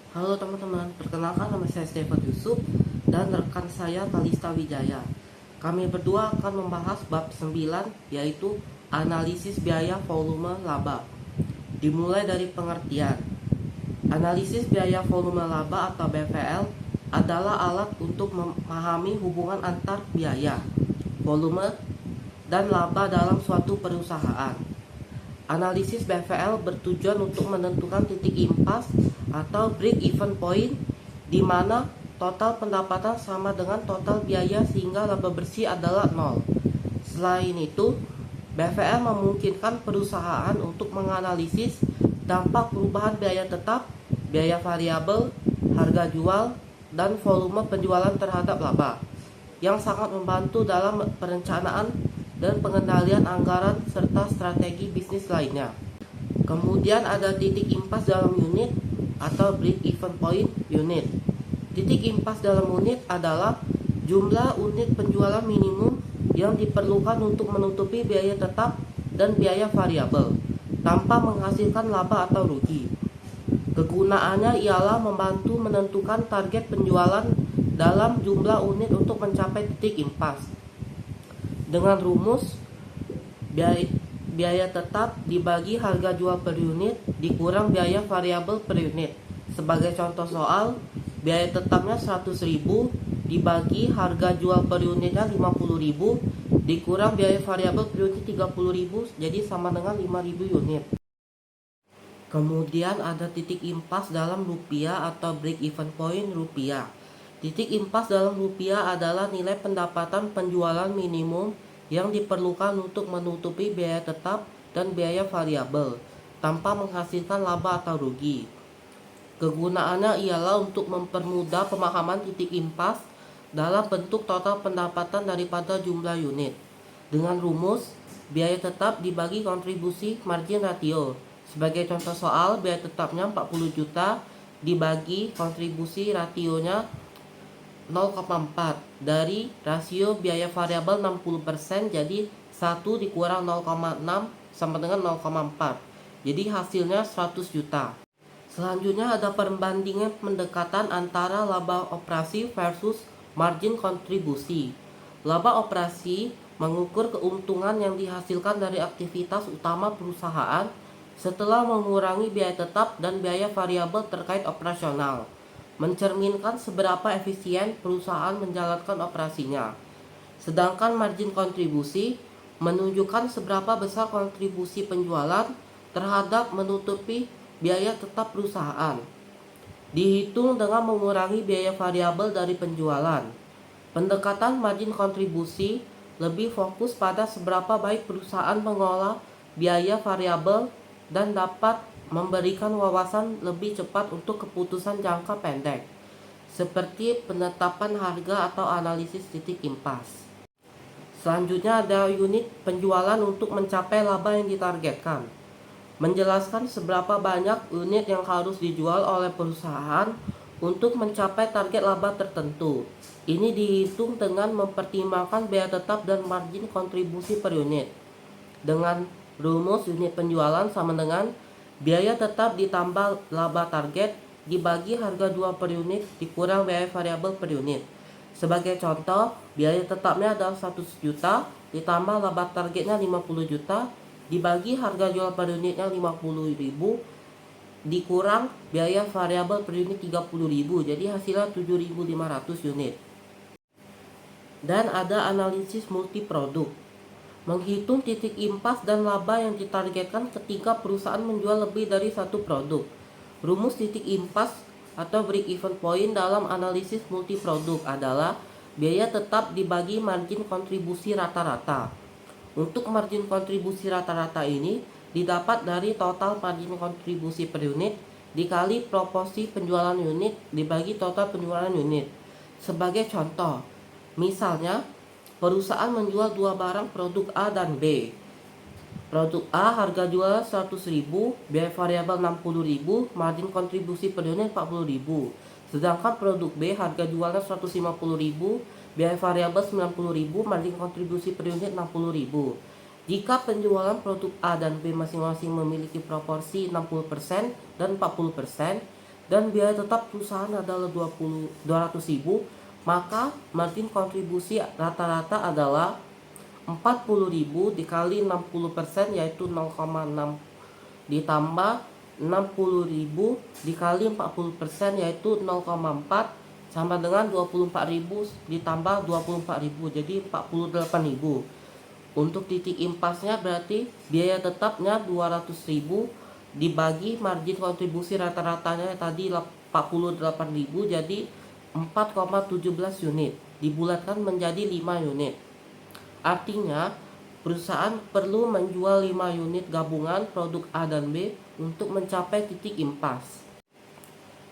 Halo teman-teman, perkenalkan nama saya Stefan Yusuf dan rekan saya Kalista Wijaya. Kami berdua akan membahas bab 9 yaitu analisis biaya volume laba. Dimulai dari pengertian. Analisis biaya volume laba atau BVL adalah alat untuk memahami hubungan antar biaya, volume, dan laba dalam suatu perusahaan. Analisis BVL bertujuan untuk menentukan titik impas atau break even point di mana total pendapatan sama dengan total biaya sehingga laba bersih adalah nol. Selain itu, BVL memungkinkan perusahaan untuk menganalisis dampak perubahan biaya tetap, biaya variabel, harga jual, dan volume penjualan terhadap laba, yang sangat membantu dalam perencanaan dan pengendalian anggaran serta strategi bisnis lainnya. Kemudian ada titik impas dalam unit atau break even point unit. Titik impas dalam unit adalah jumlah unit penjualan minimum yang diperlukan untuk menutupi biaya tetap dan biaya variabel tanpa menghasilkan laba atau rugi. Kegunaannya ialah membantu menentukan target penjualan dalam jumlah unit untuk mencapai titik impas. Dengan rumus biaya tetap dibagi harga jual per unit dikurang biaya variabel per unit. Sebagai contoh soal, biaya tetapnya 100.000 dibagi harga jual per unitnya 50.000 dikurang biaya variabel per unit 30.000, jadi sama dengan 5.000 unit. Kemudian ada titik impas dalam rupiah atau break even point rupiah. Titik impas dalam rupiah adalah nilai pendapatan penjualan minimum yang diperlukan untuk menutupi biaya tetap dan biaya variabel tanpa menghasilkan laba atau rugi. Kegunaannya ialah untuk mempermudah pemahaman titik impas dalam bentuk total pendapatan daripada jumlah unit. Dengan rumus, biaya tetap dibagi kontribusi margin ratio. Sebagai contoh soal, biaya tetapnya 40 juta dibagi kontribusi rasionya 0,4 dari rasio biaya variabel 60%, jadi 1 dikurang 0,6 sama dengan 0,4. Jadi hasilnya 100 juta. Selanjutnya ada perbandingan pendekatan antara laba operasi versus margin kontribusi. Laba operasi mengukur keuntungan yang dihasilkan dari aktivitas utama perusahaan setelah mengurangi biaya tetap dan biaya variabel terkait operasional, mencerminkan seberapa efisien perusahaan menjalankan operasinya. Sedangkan margin kontribusi menunjukkan seberapa besar kontribusi penjualan terhadap menutupi biaya tetap perusahaan, dihitung dengan mengurangi biaya variabel dari penjualan. Pendekatan margin kontribusi lebih fokus pada seberapa baik perusahaan mengolah biaya variabel dan dapat memberikan wawasan lebih cepat untuk keputusan jangka pendek, seperti penetapan harga atau analisis titik impas. Selanjutnya ada unit penjualan untuk mencapai laba yang ditargetkan. Menjelaskan seberapa banyak unit yang harus dijual oleh perusahaan untuk mencapai target laba tertentu. Ini dihitung dengan mempertimbangkan biaya tetap dan margin kontribusi per unit. Dengan rumus unit penjualan sama dengan biaya tetap ditambah laba target dibagi harga jual per unit dikurang biaya variabel per unit. Sebagai contoh, biaya tetapnya adalah 100 juta ditambah laba targetnya 50 juta dibagi harga jual per unitnya 50.000 dikurang biaya variabel per unit 30.000, jadi hasilnya 7.500 unit. Dan ada analisis multiproduk, menghitung titik impas dan laba yang ditargetkan ketika perusahaan menjual lebih dari satu produk. Rumus titik impas atau break even point dalam analisis multiproduk adalah biaya tetap dibagi margin kontribusi rata-rata. Untuk margin kontribusi rata-rata ini didapat dari total margin kontribusi per unit dikali proporsi penjualan unit dibagi total penjualan unit. Sebagai contoh, misalnya perusahaan menjual dua barang produk A dan B. Produk A harga jual 100.000, biaya variabel 60.000, margin kontribusi per unit 40.000. Sedangkan produk B harga jualnya 150.000, biaya variabel 90.000, margin kontribusi per unit 60.000. Jika penjualan produk A dan B masing-masing memiliki proporsi 60% dan 40%, dan biaya tetap perusahaan adalah 200.000, maka margin kontribusi rata-rata adalah 40.000 dikali 60%, yaitu 0,6, ditambah 60.000 dikali 40%, yaitu 0,4, sama dengan 24.000 ditambah 24.000, jadi 48.000. Untuk titik impasnya berarti biaya tetapnya 200.000 dibagi margin kontribusi rata-ratanya tadi 48.000, jadi 4,17 unit dibulatkan menjadi 5 unit. Artinya perusahaan perlu menjual 5 unit gabungan produk A dan B untuk mencapai titik impas.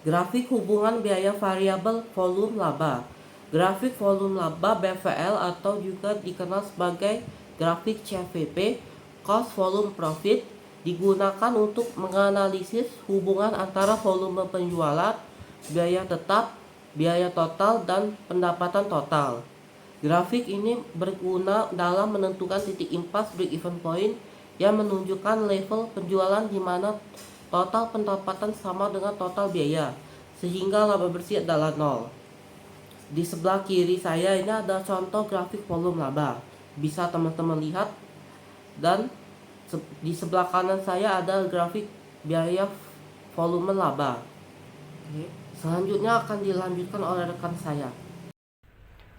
Grafik hubungan biaya variabel volume laba. Grafik volume laba BVL atau juga dikenal sebagai grafik CVP, cost volume profit, digunakan untuk menganalisis hubungan antara volume penjualan, biaya tetap, biaya total, dan pendapatan total. Grafik ini berguna dalam menentukan titik impas break-even point yang menunjukkan level penjualan di mana total pendapatan sama dengan total biaya, sehingga laba bersih adalah 0. Di sebelah kiri saya ini ada contoh grafik volume laba. Bisa teman-teman lihat, dan di sebelah kanan saya ada grafik biaya volume laba. Selanjutnya akan dilanjutkan oleh rekan saya.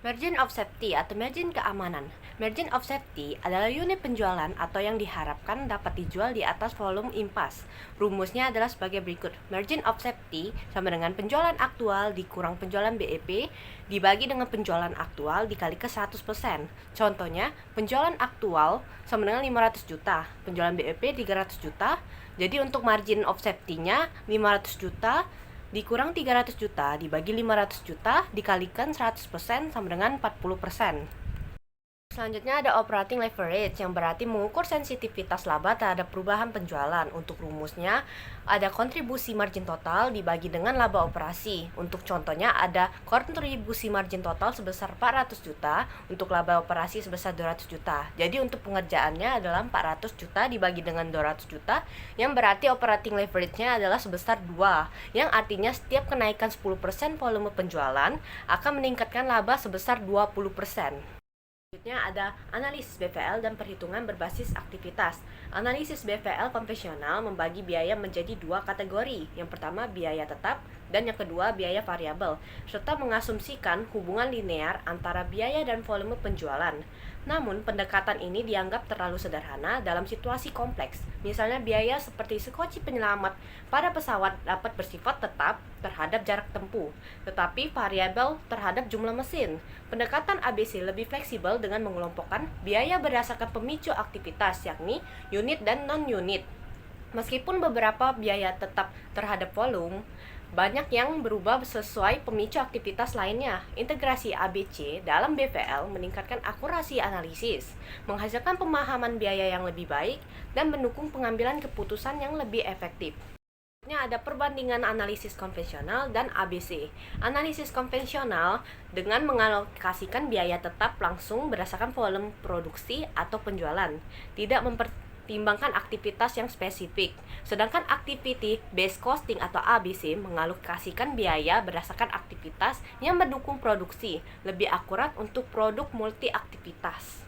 Margin of safety atau margin keamanan. Margin of safety adalah unit penjualan atau yang diharapkan dapat dijual di atas volume impas. Rumusnya adalah sebagai berikut. Margin of safety sama dengan penjualan aktual dikurang penjualan BEP dibagi dengan penjualan aktual dikali ke 100%. Contohnya, penjualan aktual sama dengan 500 juta, penjualan BEP 300 juta. Jadi untuk margin of safety-nya 500 juta dikurang 300 juta dibagi 500 juta dikalikan 100% sama dengan 40%. Selanjutnya ada operating leverage yang berarti mengukur sensitivitas laba terhadap perubahan penjualan. Untuk rumusnya ada kontribusi margin total dibagi dengan laba operasi. Untuk contohnya ada kontribusi margin total sebesar 400 juta untuk laba operasi sebesar 200 juta. Jadi untuk pengerjaannya adalah 400 juta dibagi dengan 200 juta yang berarti operating leverage-nya adalah sebesar 2, yang artinya setiap kenaikan 10% volume penjualan akan meningkatkan laba sebesar 20%. Selanjutnya ada analisis BVL dan perhitungan berbasis aktivitas. Analisis BVL konvensional membagi biaya menjadi dua kategori. Yang pertama biaya tetap dan yang kedua biaya variabel, serta mengasumsikan hubungan linear antara biaya dan volume penjualan. Namun, pendekatan ini dianggap terlalu sederhana dalam situasi kompleks. Misalnya biaya seperti sekoci penyelamat pada pesawat dapat bersifat tetap terhadap jarak tempuh, tetapi variabel terhadap jumlah mesin. Pendekatan ABC lebih fleksibel dengan mengelompokkan biaya berdasarkan pemicu aktivitas, yakni unit dan non-unit. Meskipun beberapa biaya tetap terhadap volume, banyak yang berubah sesuai pemicu aktivitas lainnya. Integrasi ABC dalam BVL meningkatkan akurasi analisis, menghasilkan pemahaman biaya yang lebih baik, dan mendukung pengambilan keputusan yang lebih efektif. Ada perbandingan analisis konvensional dan ABC. Analisis konvensional dengan mengalokasikan biaya tetap langsung berdasarkan volume produksi atau penjualan, tidak mempertimbangkan aktivitas yang spesifik. Sedangkan activity based costing atau ABC mengalokasikan biaya berdasarkan aktivitas yang mendukung produksi, lebih akurat untuk produk multi aktivitas.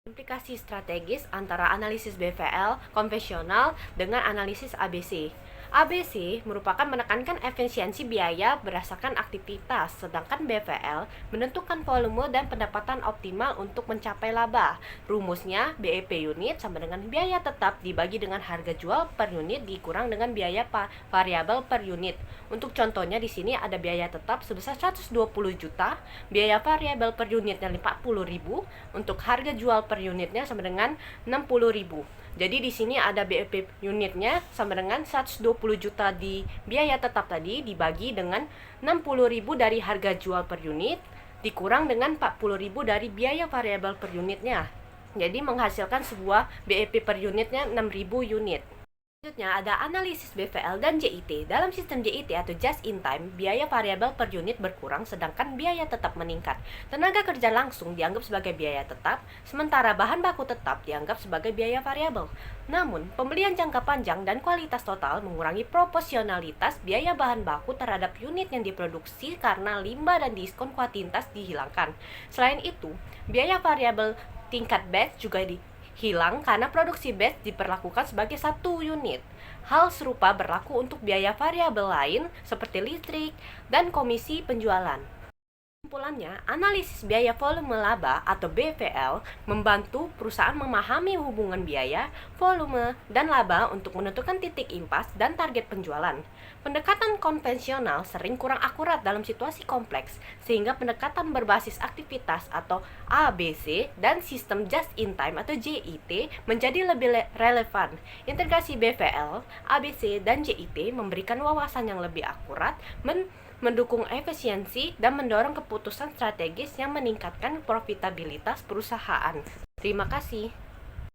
Implikasi strategis antara analisis BVL konvensional dengan analisis ABC. ABC merupakan menekankan efisiensi biaya berdasarkan aktivitas, sedangkan BVL menentukan volume dan pendapatan optimal untuk mencapai laba. Rumusnya BEP unit sama dengan biaya tetap dibagi dengan harga jual per unit dikurang dengan biaya variabel per unit. Untuk contohnya di sini ada biaya tetap sebesar 120 juta, biaya variabel per unitnya 40.000, untuk harga jual per unitnya sama dengan 60.000. Jadi di sini ada BEP unitnya sama dengan 120 juta di biaya tetap tadi dibagi dengan 60.000 dari harga jual per unit dikurang dengan 40.000 dari biaya variabel per unitnya. Jadi menghasilkan sebuah BEP per unitnya 6.000 unit. Selanjutnya ada analisis BVL dan JIT. Dalam sistem JIT atau Just in Time, biaya variabel per unit berkurang sedangkan biaya tetap meningkat. Tenaga kerja langsung dianggap sebagai biaya tetap, sementara bahan baku tetap dianggap sebagai biaya variabel. Namun, pembelian jangka panjang dan kualitas total mengurangi proporsionalitas biaya bahan baku terhadap unit yang diproduksi karena limbah dan diskon kuantitas dihilangkan. Selain itu, biaya variabel tingkat batch juga hilang karena produksi batch diperlakukan sebagai satu unit. Hal serupa berlaku untuk biaya variabel lain seperti listrik dan komisi penjualan. Kesimpulannya, analisis biaya volume laba atau BVL membantu perusahaan memahami hubungan biaya, volume, dan laba untuk menentukan titik impas dan target penjualan. Pendekatan konvensional sering kurang akurat dalam situasi kompleks, sehingga pendekatan berbasis aktivitas atau ABC dan sistem just in time atau JIT menjadi lebih relevan. Integrasi BVL, ABC, dan JIT memberikan wawasan yang lebih akurat, mendukung efisiensi, dan mendorong keputusan strategis yang meningkatkan profitabilitas perusahaan. Terima kasih.